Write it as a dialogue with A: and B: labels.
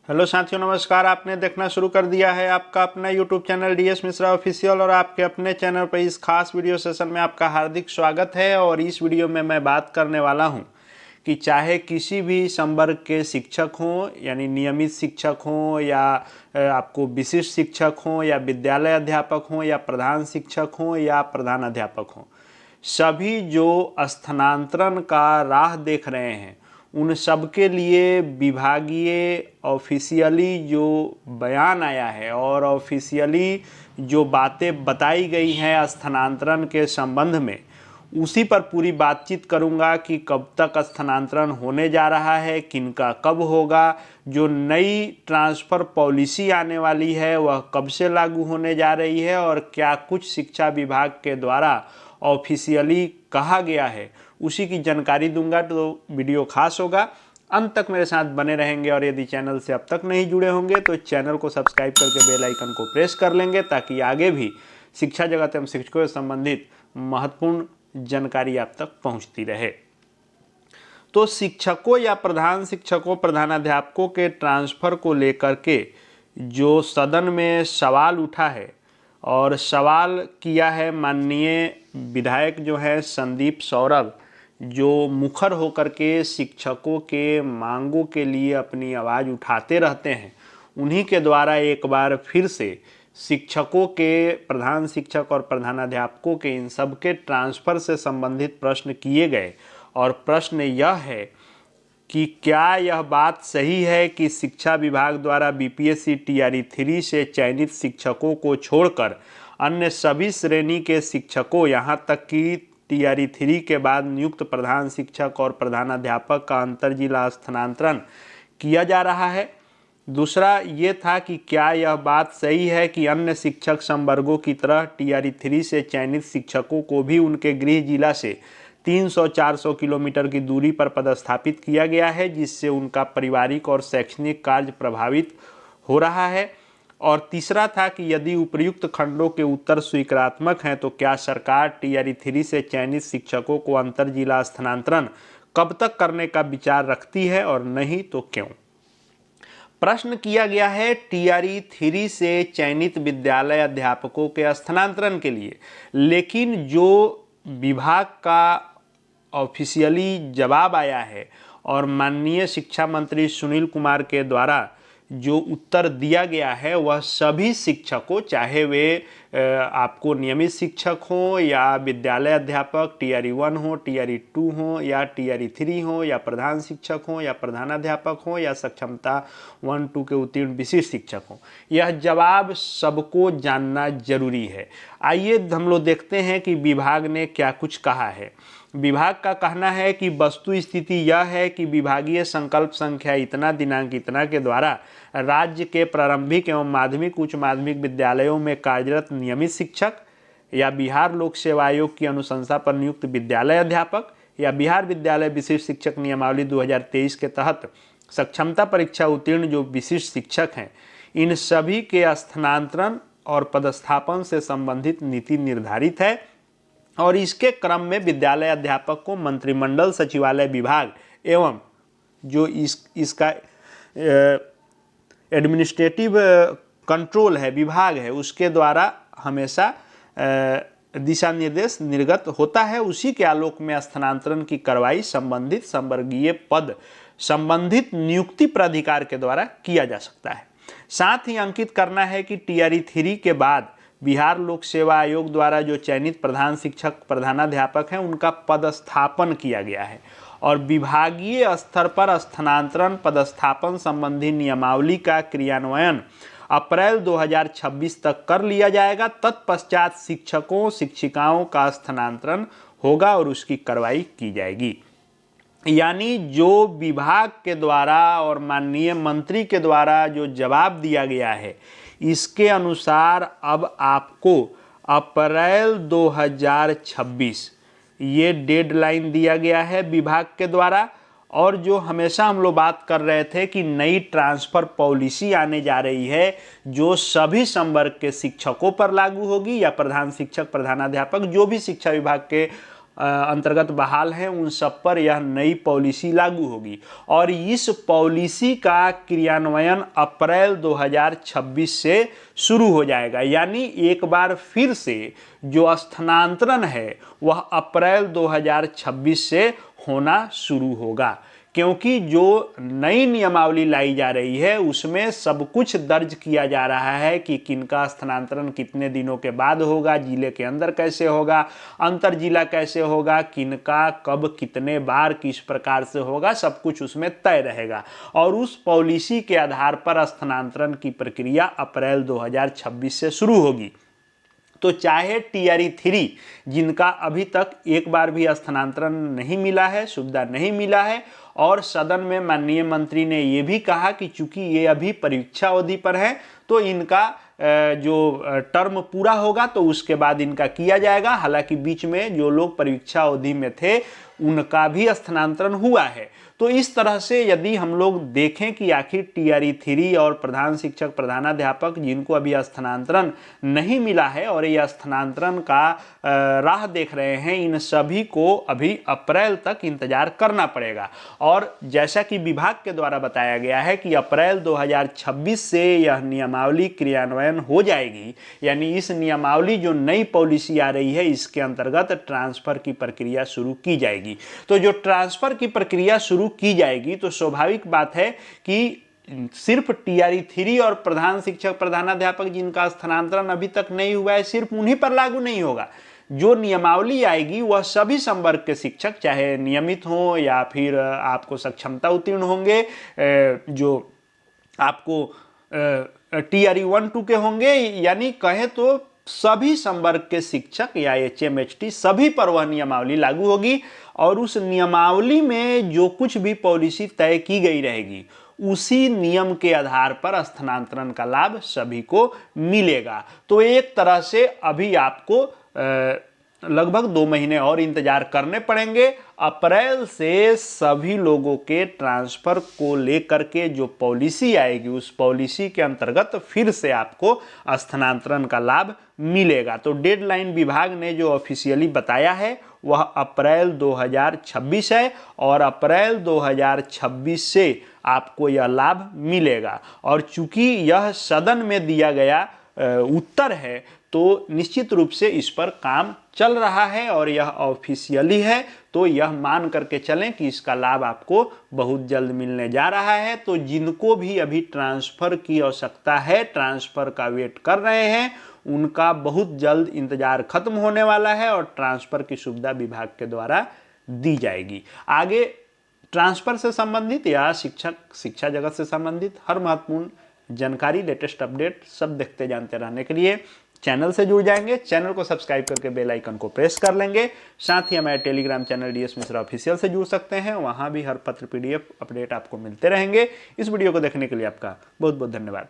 A: Hello साथियों, नमस्कार। आपने देखना शुरू कर दिया है आपका अपना YouTube channel DS Mishra official और आपके अपने चैनल पर इस खास वीडियो सेशन में आपका हार्दिक स्वागत है। और इस वीडियो में मैं बात करने वाला हूं कि चाहे किसी भी संवर्ग के शिक्षक हों, यानी नियमित शिक्षक हों या आपको विशिष्ट शिक्षक हों या विद्यालय अध्यापक हों या प्रधान शिक्षक हों या प्रधान अध्यापक हों, सभी जो स्थानांतरण का राह देख रहे हैं उन सब के लिए विभागीय ऑफिशियली जो बयान आया है और ऑफिशियली जो बातें बताई गई हैं स्थानांतरण के संबंध में, उसी पर पूरी बातचीत करूंगा कि कब तक स्थानांतरण होने जा रहा है, किनका कब होगा, जो नई ट्रांसफ़र पॉलिसी आने वाली है वह कब से लागू होने जा रही है और क्या कुछ शिक्षा विभाग के द्वारा ऑफिशियली कहा गया है, उसी की जानकारी दूंगा। तो वीडियो खास होगा, अंत तक मेरे साथ बने रहेंगे। और यदि चैनल से अब तक नहीं जुड़े होंगे तो चैनल को सब्सक्राइब करके बेल आइकन को प्रेस कर लेंगे, ताकि आगे भी शिक्षा जगत एवं शिक्षकों से संबंधित महत्वपूर्ण जानकारी आप तक पहुंचती रहे। तो शिक्षकों या प्रधान शिक्षकों, प्रधानाध्यापकों के ट्रांसफ़र को लेकर के जो सदन में सवाल उठा है और सवाल किया है माननीय विधायक जो है संदीप सौरभ, जो मुखर होकर के शिक्षकों के मांगों के लिए अपनी आवाज़ उठाते रहते हैं, उन्हीं के द्वारा एक बार फिर से शिक्षकों के, प्रधान शिक्षक और प्रधानाध्यापकों के, इन सब के ट्रांसफ़र से संबंधित प्रश्न किए गए। और प्रश्न यह है कि क्या यह बात सही है कि शिक्षा विभाग द्वारा बीपीएससी टीआरई 3 से चयनित शिक्षकों को छोड़कर अन्य सभी श्रेणी के शिक्षकों, यहाँ तक कि टीआरई 3 के बाद नियुक्त प्रधान शिक्षक और प्रधानाध्यापक का अंतर्जिला स्थानांतरण किया जा रहा है। दूसरा ये था कि क्या यह बात सही है कि अन्य शिक्षक संवर्गों की तरह टीआरई 3 से चयनित शिक्षकों को भी उनके गृह जिला से 300-400 किलोमीटर की दूरी पर पदस्थापित किया गया है, जिससे उनका पारिवारिक और शैक्षणिक कार्य प्रभावित हो रहा है। और तीसरा था कि यदि उपर्युक्त खंडों के उत्तर स्वीकारात्मक हैं तो क्या सरकार टीआरई 3 से चयनित शिक्षकों को अंतर्जिला स्थानांतरण कब तक करने का विचार रखती है, और नहीं तो क्यों। प्रश्न किया गया है टीआरई 3 से चयनित विद्यालय अध्यापकों के स्थानांतरण के लिए, लेकिन जो विभाग का ऑफिशियली जवाब आया है और माननीय शिक्षा मंत्री सुनील कुमार के द्वारा जो उत्तर दिया गया है वह सभी शिक्षकों, चाहे वे आपको नियमित शिक्षक हों या विद्यालय अध्यापक टीआरई 1 हो, टीआरई 2 हो या टीआरई 3 हो या प्रधान शिक्षक हो या प्रधानाध्यापक हो या सक्षमता 1-2 के उत्तीर्ण विशिष्ट शिक्षक हो, यह जवाब सबको जानना जरूरी है। आइए हम लोग देखते हैं कि विभाग ने क्या कुछ कहा है। विभाग का कहना है कि वस्तु स्थिति यह है कि विभागीय संकल्प संख्या इतना दिनांक इतना के द्वारा राज्य के प्रारंभिक एवं माध्यमिक उच्च माध्यमिक विद्यालयों में कार्यरत नियमित शिक्षक या बिहार लोक सेवा आयोग की अनुशंसा पर नियुक्त विद्यालय अध्यापक या बिहार विद्यालय विशिष्ट शिक्षक नियमावली 2023 के तहत सक्षमता परीक्षा उत्तीर्ण जो विशिष्ट शिक्षक हैं, इन सभी के स्थानांतरण और पदस्थापन से संबंधित नीति निर्धारित है। और इसके क्रम में विद्यालय अध्यापक को मंत्रिमंडल सचिवालय विभाग एवं जो इसका एडमिनिस्ट्रेटिव कंट्रोल है, विभाग है, उसके द्वारा हमेशा दिशा निर्देश निर्गत होता है। उसी के आलोक में स्थानांतरण की कार्रवाई संबंधित संवर्गीय पद संबंधित नियुक्ति प्राधिकार के द्वारा किया जा सकता है। साथ ही अंकित करना है कि टीआरई 3 के बाद बिहार लोक सेवा आयोग द्वारा जो चयनित प्रधान शिक्षक प्रधानाध्यापक हैं उनका पदस्थापन किया गया है और विभागीय स्तर पर स्थानांतरण पदस्थापन संबंधी नियमावली का क्रियान्वयन अप्रैल 2026 तक कर लिया जाएगा। तत्पश्चात शिक्षकों शिक्षिकाओं का स्थानांतरण होगा और उसकी कार्रवाई की जाएगी। यानी जो विभाग के द्वारा और माननीय मंत्री के द्वारा जो जवाब दिया गया है, इसके अनुसार अब आपको अप्रैल 2026 ये डेडलाइन दिया गया है विभाग के द्वारा। और जो हमेशा हम लोग बात कर रहे थे कि नई ट्रांसफ़र पॉलिसी आने जा रही है, जो सभी संवर्ग के शिक्षकों पर लागू होगी या प्रधान शिक्षक प्रधानाध्यापक जो भी शिक्षा विभाग के अंतर्गत बहाल हैं उन सब पर यह नई पॉलिसी लागू होगी और इस पॉलिसी का क्रियान्वयन अप्रैल 2026 से शुरू हो जाएगा। यानी एक बार फिर से जो स्थानांतरण है वह अप्रैल 2026 से होना शुरू होगा, क्योंकि जो नई नियमावली लाई जा रही है उसमें सब कुछ दर्ज किया जा रहा है कि किनका स्थानांतरण कितने दिनों के बाद होगा, जिले के अंदर कैसे होगा, अंतर जिला कैसे होगा, किनका कब कितने बार किस प्रकार से होगा, सब कुछ उसमें तय रहेगा और उस पॉलिसी के आधार पर स्थानांतरण की प्रक्रिया अप्रैल 2026 से शुरू होगी। तो चाहे टीआरई 3 जिनका अभी तक एक बार भी स्थानांतरण नहीं मिला है, सुविधा नहीं मिला है, और सदन में माननीय मंत्री ने ये भी कहा कि चूंकि ये अभी परीक्षा अवधि पर है तो इनका जो टर्म पूरा होगा तो उसके बाद इनका किया जाएगा। हालांकि बीच में जो लोग परीक्षा अवधि में थे उनका भी स्थानांतरण हुआ है। तो इस तरह से यदि हम लोग देखें कि आखिर टीआरई 3 और प्रधान शिक्षक प्रधानाध्यापक जिनको अभी स्थानांतरण नहीं मिला है और ये स्थानांतरण का राह देख रहे हैं, इन सभी को अभी अप्रैल तक इंतजार करना पड़ेगा। और जैसा कि विभाग के द्वारा बताया गया है कि अप्रैल 2026 से यह नियमावली क्रियान्वयन हो जाएगी। यानी इस नियमावली जो नई पॉलिसी आ रही है इसके अंतर्गत ट्रांसफर की प्रक्रिया शुरू की जाएगी। तो जो ट्रांसफर की प्रक्रिया शुरू की जाएगी तो स्वाभाविक बात है कि सिर्फ टीआरई 3 और प्रधान शिक्षक प्रधानाध्यापक जिनका स्थानांतरण अभी तक नहीं हुआ है सिर्फ उन्हीं पर लागू नहीं होगा। जो नियमावली आएगी वह सभी संवर्ग के शिक्षक, चाहे नियमित हो या फिर आपको सक्षमता उत्तीर्ण होंगे, जो आपको टीआरई 1-2 के होंगे, यानी कहे तो सभी संवर्ग के शिक्षक या एचएमएचटी सभी पर वह नियमावली लागू होगी और उस नियमावली में जो कुछ भी पॉलिसी तय की गई रहेगी उसी नियम के आधार पर स्थानांतरण का लाभ सभी को मिलेगा। तो एक तरह से अभी आपको लगभग 2 महीने और इंतजार करने पड़ेंगे। अप्रैल से सभी लोगों के ट्रांसफर को लेकर के जो पॉलिसी आएगी उस पॉलिसी के अंतर्गत फिर से आपको स्थानांतरण का लाभ मिलेगा। तो डेडलाइन विभाग ने जो ऑफिशियली बताया है वह अप्रैल 2026 है और अप्रैल 2026 से आपको यह लाभ मिलेगा। और चूंकि यह सदन में दिया गया उत्तर है तो निश्चित रूप से इस पर काम चल रहा है और यह ऑफिशियली है, तो यह मान करके चलें कि इसका लाभ आपको बहुत जल्द मिलने जा रहा है। तो जिनको भी अभी ट्रांसफ़र की आवश्यकता है, ट्रांसफ़र का वेट कर रहे हैं, उनका बहुत जल्द इंतजार खत्म होने वाला है और ट्रांसफ़र की सुविधा विभाग के द्वारा दी जाएगी। आगे ट्रांसफ़र से संबंधित या शिक्षा जगत से संबंधित हर महत्वपूर्ण जानकारी, लेटेस्ट अपडेट सब देखते जानते रहने के लिए चैनल से जुड़ जाएंगे। चैनल को सब्सक्राइब करके बेल आइकन को प्रेस कर लेंगे। साथ ही हमारे Telegram channel DS Mishra official से जुड़ सकते हैं, वहां भी हर पत्र पीडीएफ अपडेट आपको मिलते रहेंगे। इस वीडियो को देखने के लिए आपका बहुत बहुत धन्यवाद।